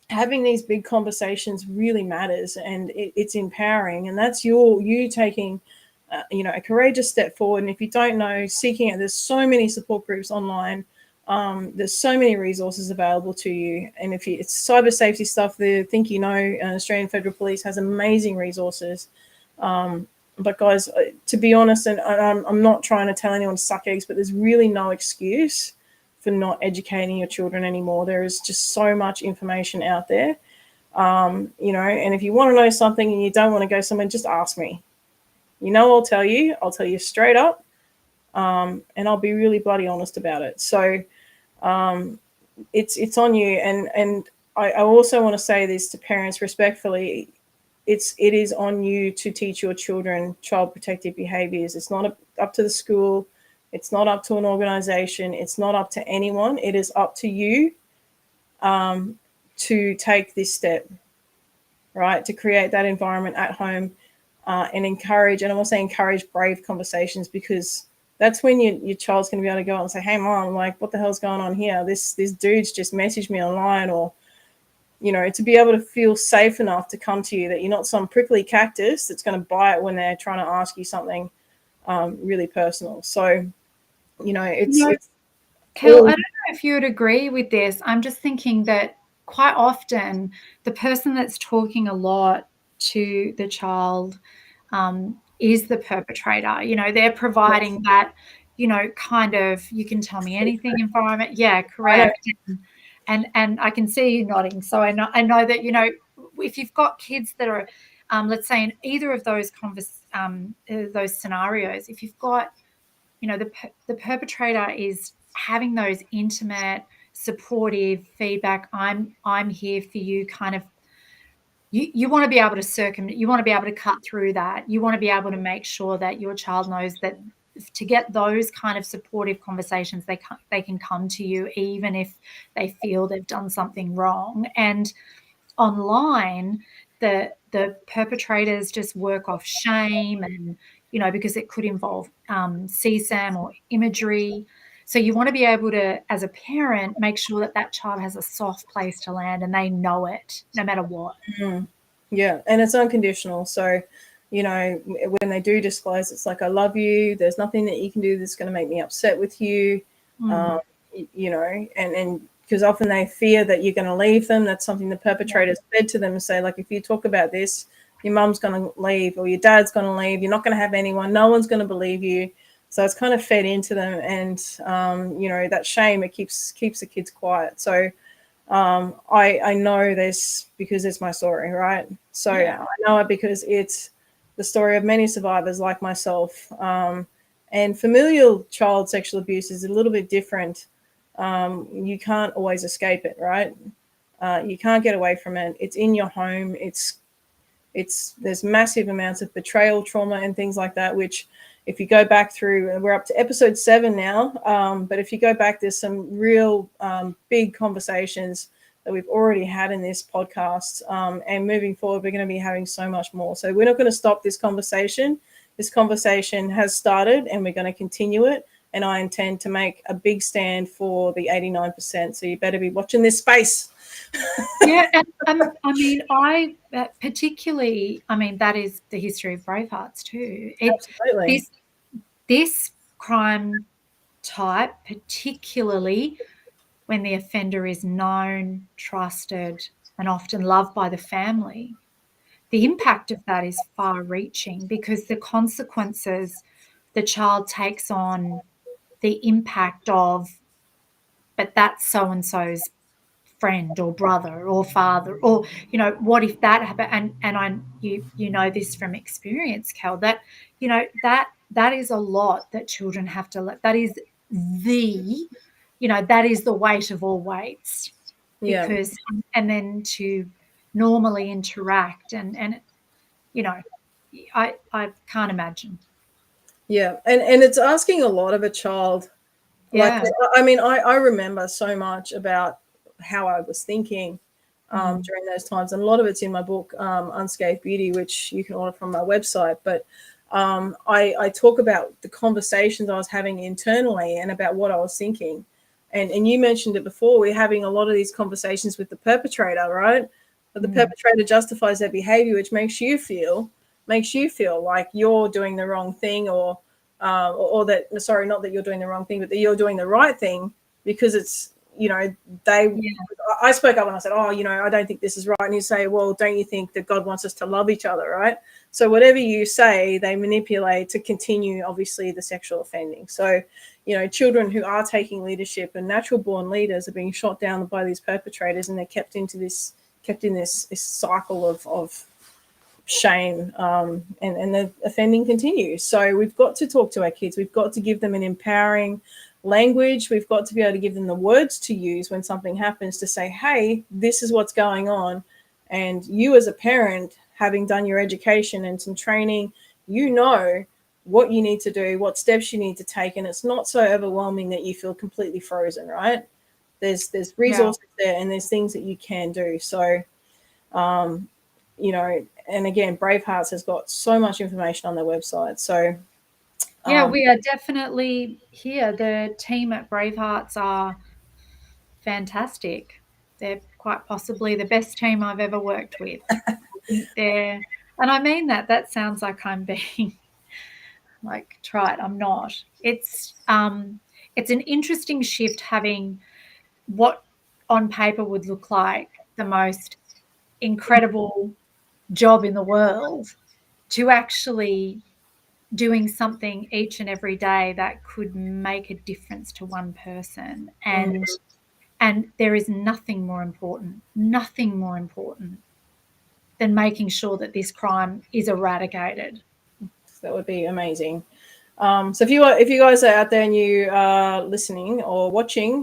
A: having these big conversations really matters, and it's empowering, and that's you taking a courageous step forward. And if you don't know, seeking it, there's so many support groups online. There's so many resources available to you. And if it's cyber safety stuff, the Think You Know, Australian Federal Police has amazing resources. But guys, to be honest, and I'm not trying to tell anyone to suck eggs, but there's really no excuse for not educating your children anymore. There is just so much information out there. You know, and if you want to know something and you don't want to go somewhere, just ask me. You know, I'll tell you straight up. And I'll be really bloody honest about it. So it's on you. And I also want to say this to parents respectfully. It is on you to teach your children child protective behaviors. It's not up to the school. It's not up to an organization. It's not up to anyone. It is up to you to take this step, right? To create that environment at home and encourage, and I want to say encourage brave conversations, because that's when your child's going to be able to go out and say, hey, mom, like, what the hell's going on here? This dude's just messaged me online, or, you know, to be able to feel safe enough to come to you, that you're not some prickly cactus that's going to bite when they're trying to ask you something really personal. So, you know, it's
B: Kel, I don't know if you would agree with this. I'm just thinking that quite often the person that's talking a lot to the child is the perpetrator. You know, they're providing that, you know, kind of, you can tell me anything environment. Yeah, correct. And I can see you nodding. So I know that, you know, if you've got kids that are, let's say in either of those those scenarios, if you've got, you know, the perpetrator is having those intimate, supportive feedback, I'm here for you kind of, you want to be able to you want to be able to cut through that. You want to be able to make sure that your child knows that to get those kind of supportive conversations, they can come to you even if they feel they've done something wrong. And online, the perpetrators just work off shame, and, you know, because it could involve CSAM or imagery. So you want to be able to, as a parent, make sure that that child has a soft place to land and they know it no matter what.
A: Yeah, and it's unconditional. So, you know, when they do disclose, it's like, I love you. There's nothing that you can do that's going to make me upset with you. You know, and because often they fear that you're going to leave them. That's something the perpetrators said to them, and say, like, if you talk about this, your mum's going to leave, or your dad's going to leave. You're not going to have anyone. No one's going to believe you. So it's kind of fed into them, and you know, that shame, it keeps the kids quiet. So I know this because it's my story, right? So I know it because it's the story of many survivors like myself. And familial child sexual abuse is a little bit different. You can't always escape it, right? You can't get away from it. It's in your home. There's massive amounts of betrayal, trauma, and things like that, which, if you go back through, we're up to episode 7 now, but if you go back, there's some real big conversations that we've already had in this podcast, and moving forward, we're going to be having so much more. So we're not going to stop this conversation. This conversation has started, and we're going to continue it, and I intend to make a big stand for the 89%, so you better be watching this space.
B: Yeah, and I mean, particularly, I mean, that is the history of Bravehearts too.
A: Absolutely.
B: This crime type, particularly when the offender is known, trusted, and often loved by the family, the impact of that is far-reaching, because the consequences the child takes on, the impact of, but that's so-and-so's friend or brother or father, or, you know, what if that happened? And you know this from experience, Kel, that, you know, that is a lot that children have to, that is the, you know, that is the weight of all weights. Because and then to normally interact, and you know, I can't imagine.
A: And it's asking a lot of a child. Like, I mean, I remember so much about how I was thinking during those times, and a lot of it's in my book, Unscathed Beauty, which you can order from my website. But I talk about the conversations I was having internally and about what I was thinking. And you mentioned it before, we're having a lot of these conversations with the perpetrator, right? But the perpetrator justifies their behavior, which makes you feel like you're doing the wrong thing, or that, sorry, not that you're doing the wrong thing, but that you're doing the right thing, because it's, I spoke up and I said, oh, I don't think this is right. And you say, well, don't you think that God wants us to love each other, right? So whatever you say, they manipulate to continue, obviously, the sexual offending. So, children who are taking leadership and natural born leaders are being shot down by these perpetrators, and they're kept in this cycle of shame, and the offending continues. So we've got to talk to our kids. We've got to give them an empowering language. We've got to be able to give them the words to use when something happens, to say, hey, this is what's going on. And you as a parent, having done your education and some training, what you need to do, what steps you need to take. And it's not so overwhelming that you feel completely frozen, right? There's resources there, and there's things that you can do. So, and again, Bravehearts has got so much information on their website. So
B: we are definitely here. The team at Bravehearts are fantastic. They're quite possibly the best team I've ever worked with. And I mean that. That sounds like I'm being like trite. I'm not. It's an interesting shift, having what on paper would look like the most incredible job in the world to actually doing something each and every day that could make a difference to one person. And there is nothing more important than making sure that this crime is eradicated.
A: That would be amazing. So if you guys are out there and you are listening or watching,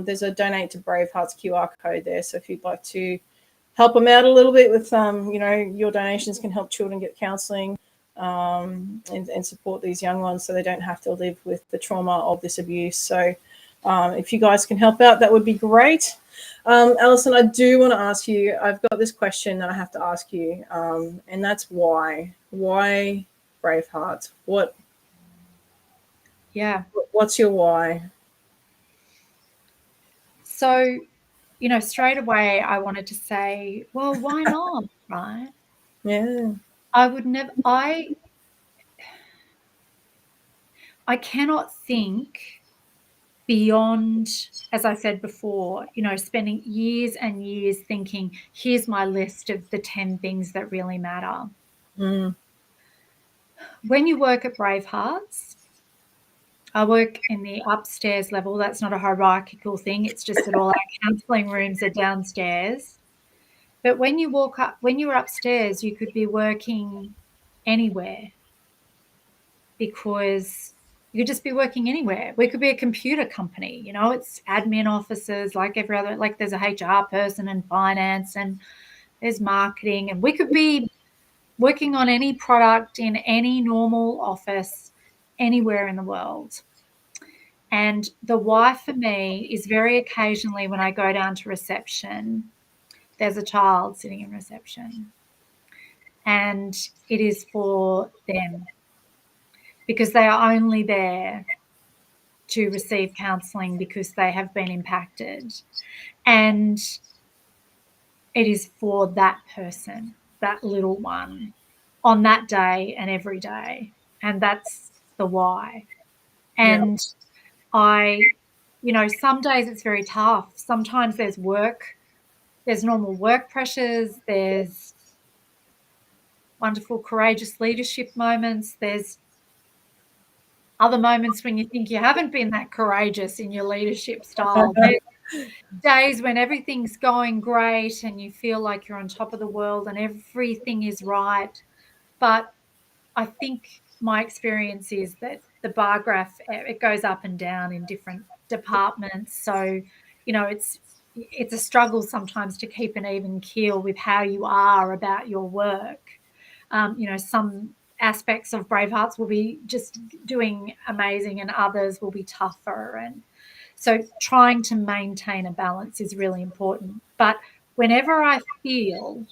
A: there's a donate to Bravehearts QR code there. So if you'd like to help them out a little bit with, your donations can help children get counselling, and support these young ones so they don't have to live with the trauma of this abuse. So if you guys can help out, that would be great. Alison, I do want to ask you, I've got this question that I have to ask you, and that's why? Why Bravehearts? What's your why?
B: So, straight away I wanted to say, well, why not, right?
A: Yeah.
B: I cannot think beyond, as I said before, spending years and years thinking, here's my list of the 10 things that really matter. When you work at Bravehearts, I work in the upstairs level. That's not a hierarchical thing. It's just that all our counselling rooms are downstairs. But when you're upstairs, you could be working anywhere, because you could just be working anywhere. We could be a computer company, it's admin offices like every other, like there's a HR person and finance and there's marketing, and we could be working on any product in any normal office anywhere in the world. And the why for me is, very occasionally when I go down to reception, there's a child sitting in reception, and it is for them, because they are only there to receive counselling because they have been impacted. And it is for that person, that little one, on that day and every day. And that's the why. And some days it's very tough. Sometimes there's normal work pressures, there's wonderful, courageous leadership moments, there's other moments when you think you haven't been that courageous in your leadership style. There's days when everything's going great and you feel like you're on top of the world and everything is right. But I think my experience is that the bar graph, it goes up and down in different departments. So, it's a struggle sometimes to keep an even keel with how you are about your work. Some aspects of Bravehearts will be just doing amazing and others will be tougher. And so trying to maintain a balance is really important. But whenever I feel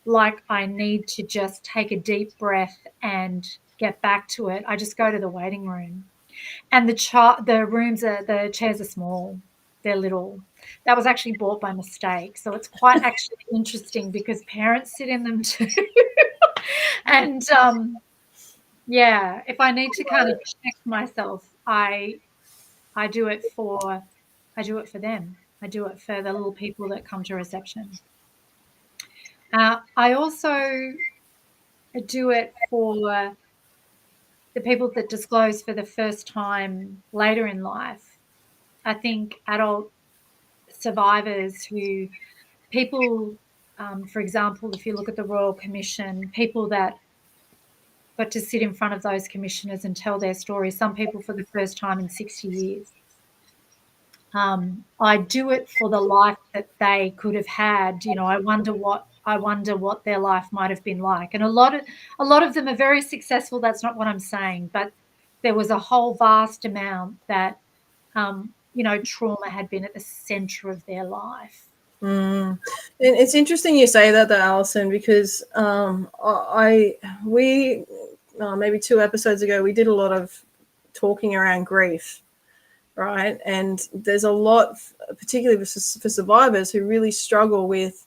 B: like I need to just take a deep breath and get back to it, I just go to the waiting room. And the chairs are small. They're little. That was actually bought by mistake. So it's quite actually interesting because parents sit in them too. And if I need to kind of check myself, I I do it for them. I do it for the little people that come to reception. I also do it for the people that disclose for the first time later in life. I think adult survivors people, for example, if you look at the Royal Commission, people that got to sit in front of those commissioners and tell their stories, some people for the first time in 60 years. I do it for the life that they could have had. I wonder what their life might have been like. And a lot of them are very successful. That's not what I'm saying, but there was a whole vast amount that trauma had been at the center of their life.
A: And it's interesting you say that, though, Alison, because we maybe 2 episodes ago we did a lot of talking around grief, right? And there's a lot, particularly for survivors, who really struggle with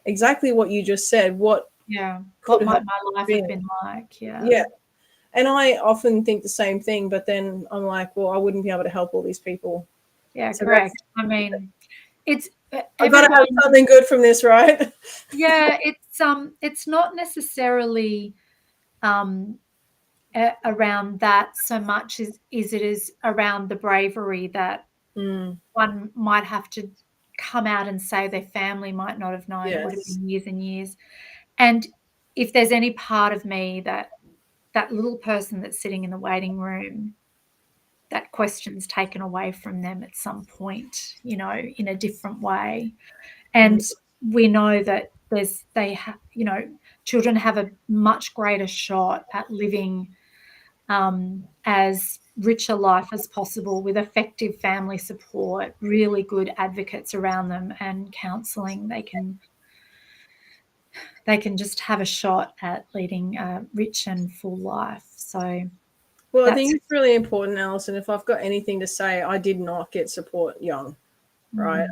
A: exactly what you just said. What
B: might my life have been like?
A: Yeah. And I often think the same thing, but then I'm like, well, I wouldn't be able to help all these people.
B: Yeah, so correct. I mean, it's
A: I've got to have something good from this, right?
B: Yeah, it's not necessarily around that so much as it is around the bravery that one might have to come out and say their family might not have known.
A: Yes.
B: It would have been years and years. And if there's any part of me that little person that's sitting in the waiting room, that question's taken away from them at some point, in a different way. And we know that children have a much greater shot at living as rich a life as possible with effective family support, really good advocates around them, and counselling. They can just have a shot at leading a rich and full life. So,
A: well, I think it's really important, Alison. If I've got anything to say, I did not get support young, right?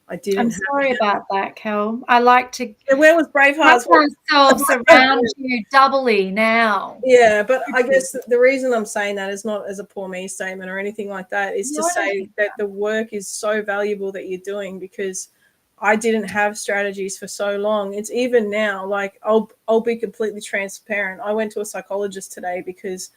A: I didn't.
B: I'm sorry about that, Kel. I like to.
A: Where was Bravehearts?
B: Ourselves around you doubly now.
A: Yeah, but I guess the reason I'm saying that is not as a poor me statement or anything like that. It's to say that the work is so valuable that you're doing, because I didn't have strategies for so long. It's even now, like I'll be completely transparent. I went to a psychologist today because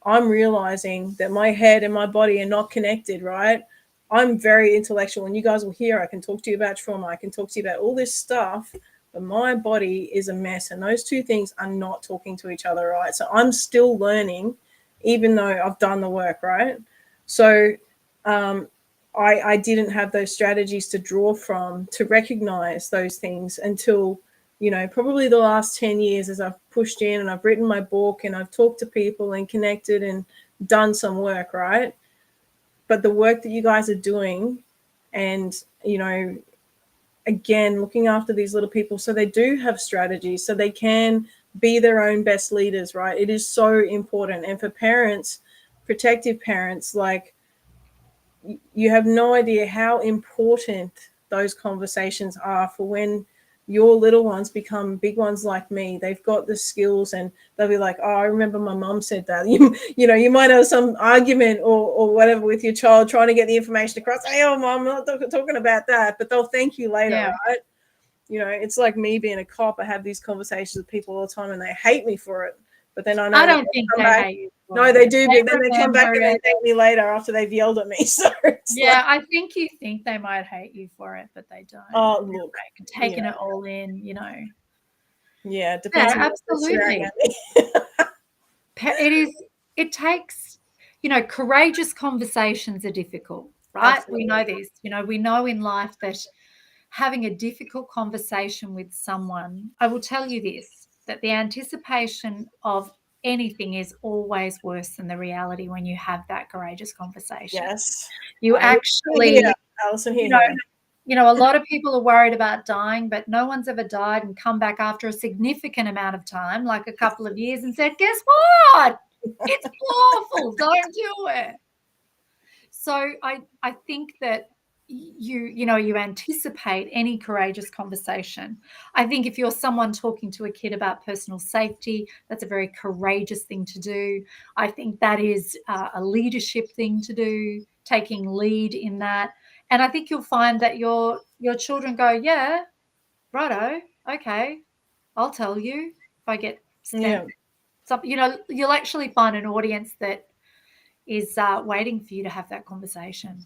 A: I'm realizing that my head and my body are not connected, right? I'm very intellectual, and you guys will hear I can talk to you about trauma. I can talk to you about all this stuff, but my body is a mess, and those two things are not talking to each other, right? So I'm still learning, even though I've done the work, right? So I didn't have those strategies to draw from to recognize those things until, probably the last 10 years, as I've pushed in and I've written my book and I've talked to people and connected and done some work, right? But the work that you guys are doing, and, again, looking after these little people so they do have strategies, so they can be their own best leaders, right? It is so important. And for parents, protective parents, like, you have no idea how important those conversations are for when your little ones become big ones like me. They've got the skills, and they'll be like, oh, I remember my mom said that. You might have some argument or whatever with your child trying to get the information across. Hey, oh, mom, I'm not talking about that. But they'll thank you later, right? It's like me being a cop. I have these conversations with people all the time, and they hate me for it. But then I know
B: I don't think they hate you.
A: No, they do. But then they come back and they thank me later after they've yelled at me. So
B: I think you think they might hate you for it, but they don't.
A: Oh, look,
B: taking it all in,
A: Yeah, it depends.
B: Yeah, absolutely. It takes, courageous conversations are difficult, right? Absolutely. We know this. We know in life that having a difficult conversation with someone, I will tell you this, that the anticipation of anything is always worse than the reality when you have that courageous conversation.
A: Yes.
B: You actually,
A: Alison,
B: a lot of people are worried about dying, but no one's ever died and come back after a significant amount of time, like a couple of years, and said, guess what? It's awful. Don't do it. So I think that you anticipate any courageous conversation. I think if you're someone talking to a kid about personal safety, that's a very courageous thing to do. I think that is a leadership thing to do, taking lead in that. And I think you'll find that your children go, yeah, righto, okay, I'll tell you if I get sent something. You'll actually find an audience that is waiting for you to have that conversation.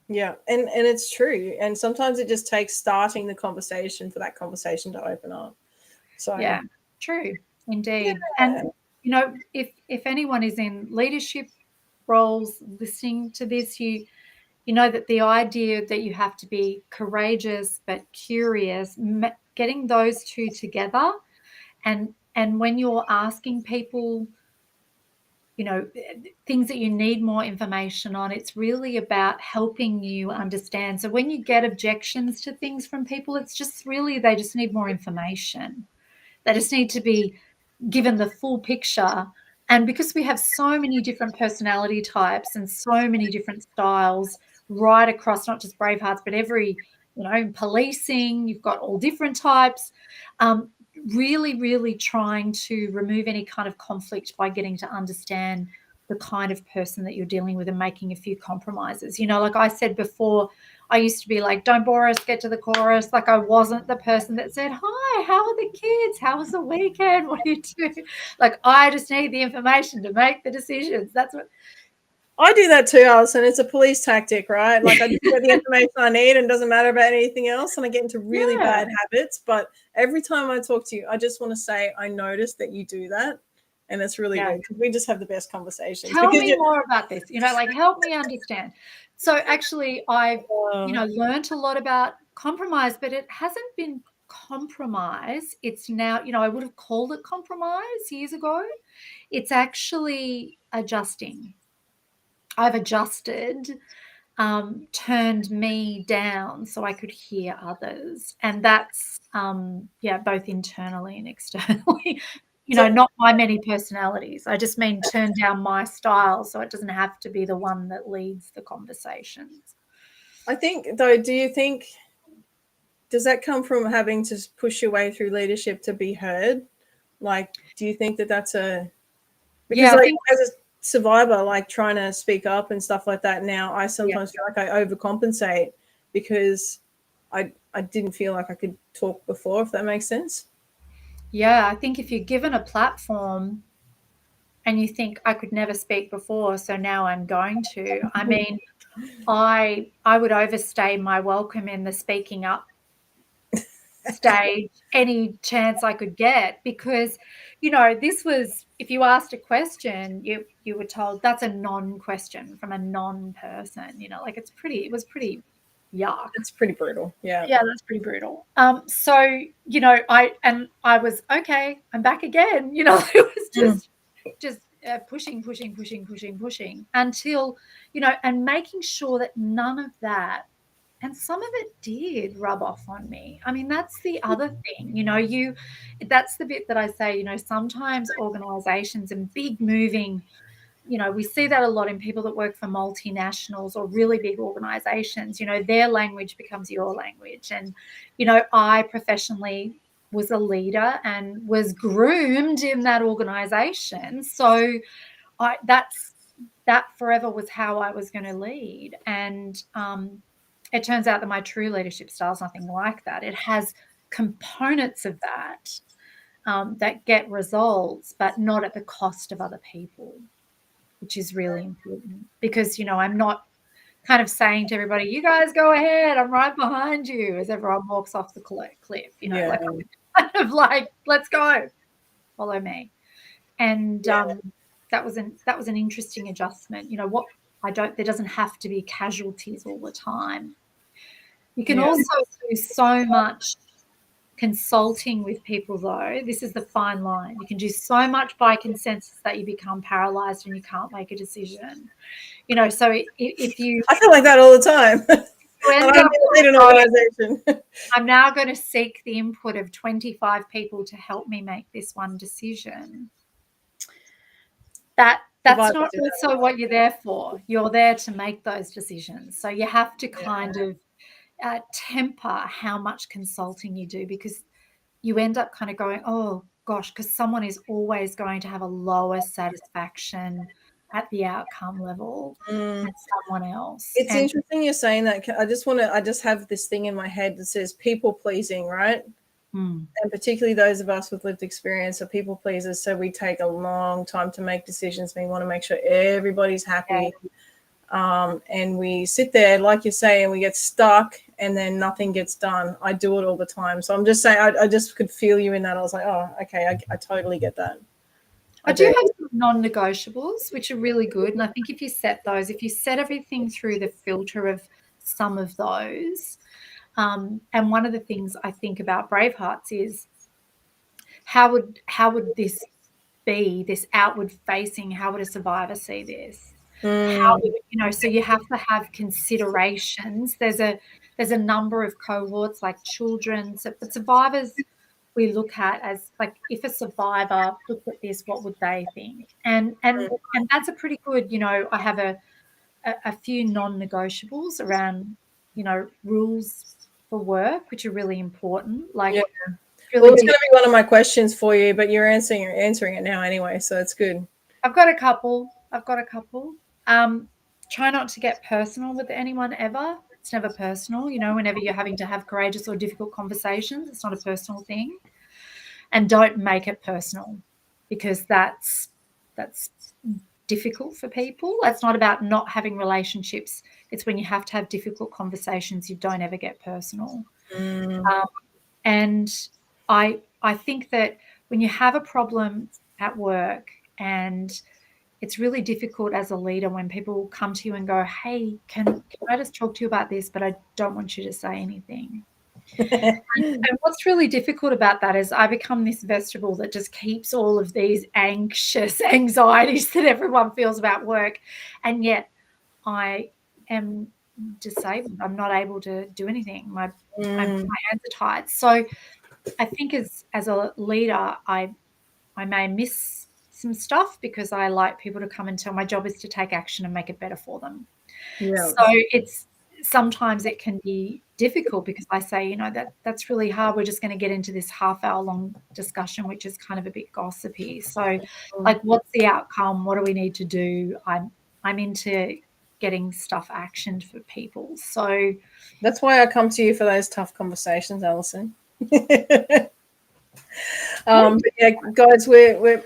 A: Yeah, and it's true. And sometimes it just takes starting the conversation for that conversation to open up. So
B: yeah, true, indeed. And if anyone is in leadership roles listening to this, you know that the idea that you have to be courageous but curious, getting those two together, and when you're asking people, things that you need more information on, it's really about helping you understand. So when you get objections to things from people, it's just really they just need more information. They just need to be given the full picture. And because we have so many different personality types and so many different styles right across not just Bravehearts, but every, policing, you've got all different types. Really, really trying to remove any kind of conflict by getting to understand the kind of person that you're dealing with and making a few compromises. Like I said before, I used to be like, don't bore us, get to the chorus. Like I wasn't the person that said, hi, how are the kids? How was the weekend? What do you do? Like I just need the information to make the decisions. That's what
A: I do that too, Alison. It's a police tactic, right? Like I just get the information I need and it doesn't matter about anything else. And I get into really bad habits. But every time I talk to you, I just want to say, I noticed that you do that. And it's really good because we just have the best conversations.
B: Tell me more about this, like help me understand. So actually I've, learned a lot about compromise, but it hasn't been compromise. It's now, I would have called it compromise years ago. It's actually adjusting. I've adjusted, turned me down so I could hear others. And that's, both internally and externally, not my many personalities. I just mean turn down my style so it doesn't have to be the one that leads the conversations.
A: I think, though, does that come from having to push your way through leadership to be heard? Like, do you think that that's because as a survivor, like trying to speak up and stuff like that now, I sometimes feel like I overcompensate because I didn't feel like I could talk before, if that makes sense.
B: Yeah, I think if you're given a platform and you think I could never speak before, so now I'm going to. I mean, I would overstay my welcome in the speaking up stage any chance I could get because, this was, if you asked a question, you were told that's a non-question from a non-person, like it was pretty yuck.
A: It's pretty brutal. Yeah.
B: Yeah, that's pretty brutal. So, I was, okay, I'm back again, it was just pushing until, and making sure that none of that, and some of it did rub off on me. I mean, that's the other thing, that's the bit that I say, sometimes organizations and big moving, we see that a lot in people that work for multinationals or really big organizations, their language becomes your language. And, I professionally was a leader and was groomed in that organization. So that forever was how I was going to lead. And it turns out that my true leadership style is nothing like that. It has components of that that get results, but not at the cost of other people, which is really important because, I'm not kind of saying to everybody, you guys go ahead, I'm right behind you as everyone walks off the cliff, like I'm kind of like, let's go, follow me. And that was an interesting adjustment. There doesn't have to be casualties all the time. You can also do so much consulting with people, though. This is the fine line. You can do so much by consensus that you become paralyzed and you can't make a decision. So if you,
A: I feel like that all the time.
B: I'm now going to seek the input of 25 people to help me make this one decision. That's not also what you're there for. You're there to make those decisions. So you have to kind of temper how much consulting you do, because you end up kind of going, oh gosh, because someone is always going to have a lower satisfaction at the outcome level as someone else.
A: It's interesting you're saying that. I just have this thing in my head that says people pleasing, right? And particularly those of us with lived experience are people pleasers. So we take a long time to make decisions. We want to make sure everybody's happy. And we sit there, like you say, and we get stuck and then nothing gets done. I do it all the time. So I'm just saying, I just could feel you in that. I was like, oh, okay, I totally get that.
B: I do have some non-negotiables, which are really good. And I think if you set everything through the filter of some of those, and one of the things I think about Bravehearts is how would this be, this outward facing, how would a survivor see this? How would, so you have to have considerations. There's a number of cohorts like children, but survivors we look at as like, if a survivor looked at this, what would they think? And that's a pretty good, I have a few non-negotiables around, rules for work, which are really important. Like,
A: well, it's going to be one of my questions for you, but you're answering it now anyway, so it's good.
B: I've got a couple. Try not to get personal with anyone ever. It's never personal. Whenever you're having to have courageous or difficult conversations, it's not a personal thing. And don't make it personal, because that's difficult for people. It's not about not having relationships. It's when you have to have difficult conversations, you don't ever get personal. And I think that when you have a problem at work and it's really difficult as a leader when people come to you and go, hey, can I just talk to you about this, but I don't want you to say anything. And what's really difficult about that is I become this vegetable that just keeps all of these anxieties that everyone feels about work. And yet I am disabled. I'm not able to do anything. My hands are tied. So I think as a leader, I may miss some stuff because I like people to come and tell. My job is to take action and make it better for them. So sometimes it can be difficult because I say, that's really hard. We're just going to get into this half-hour-long discussion, which is kind of a bit gossipy. So, like, what's the outcome? What do we need to do? I'm into getting stuff actioned for people. So
A: that's why I come to you for those tough conversations, Alison. But yeah, guys, we're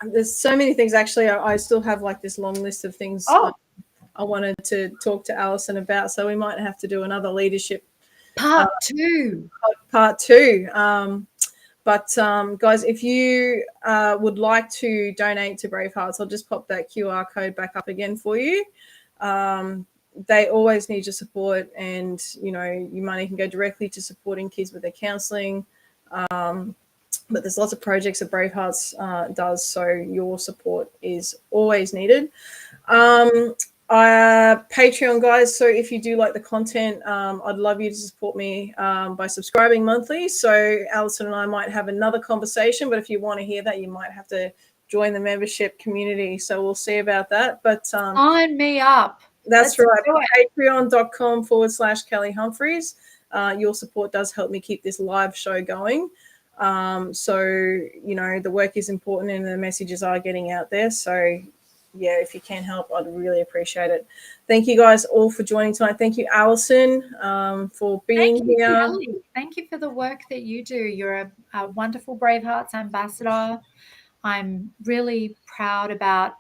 A: there's so many things. Actually, I still have like this long list of things I wanted to talk to Alison about. So we might have to do another leadership
B: part two.
A: But guys, if you would like to donate to Bravehearts, I'll just pop that QR code back up again for you. They always need your support, and your money can go directly to supporting kids with their counselling. But there's lots of projects that Bravehearts does, so your support is always needed. Patreon, guys, so if you do like the content, I'd love you to support me by subscribing monthly. So Alison and I might have another conversation, but if you want to hear that, you might have to join the membership community. So we'll see about that. But
B: sign me up.
A: That's right. Patreon.com/Kelly Humphries. Your support does help me keep this live show going. So, the work is important and the messages are getting out there. So, yeah, if you can help, I'd really appreciate it. Thank you guys all for joining tonight. Thank you, Alison, for being here.
B: Thank you for the work that you do. You're a wonderful Bravehearts ambassador. I'm really proud about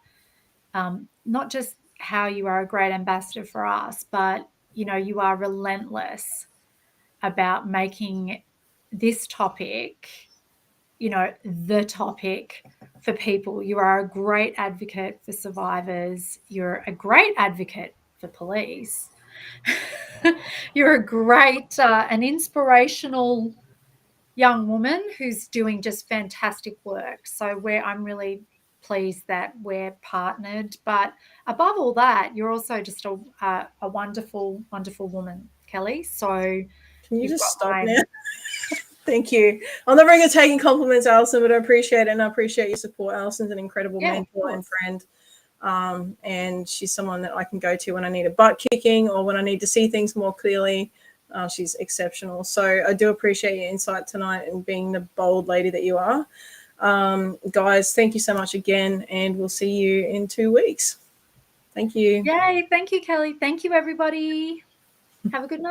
B: not just how you are a great ambassador for us, but, you are relentless about making this topic, the topic for people. You are a great advocate for survivors. You're a great advocate for police. You're a great, an inspirational young woman who's doing just fantastic work. So I'm really pleased that we're partnered. But above all that, you're also just a wonderful, wonderful woman, Kelly. So
A: can you just stop now? Thank you. I'm not very good at taking compliments, Alison, but I appreciate it, and I appreciate your support. Alison's an incredible mentor and friend, and she's someone that I can go to when I need a butt kicking or when I need to see things more clearly. She's exceptional. So I do appreciate your insight tonight and being the bold lady that you are. Guys, thank you so much again, and we'll see you in 2 weeks. Thank you.
B: Yay. Thank you, Kelly. Thank you, everybody. Have a good night.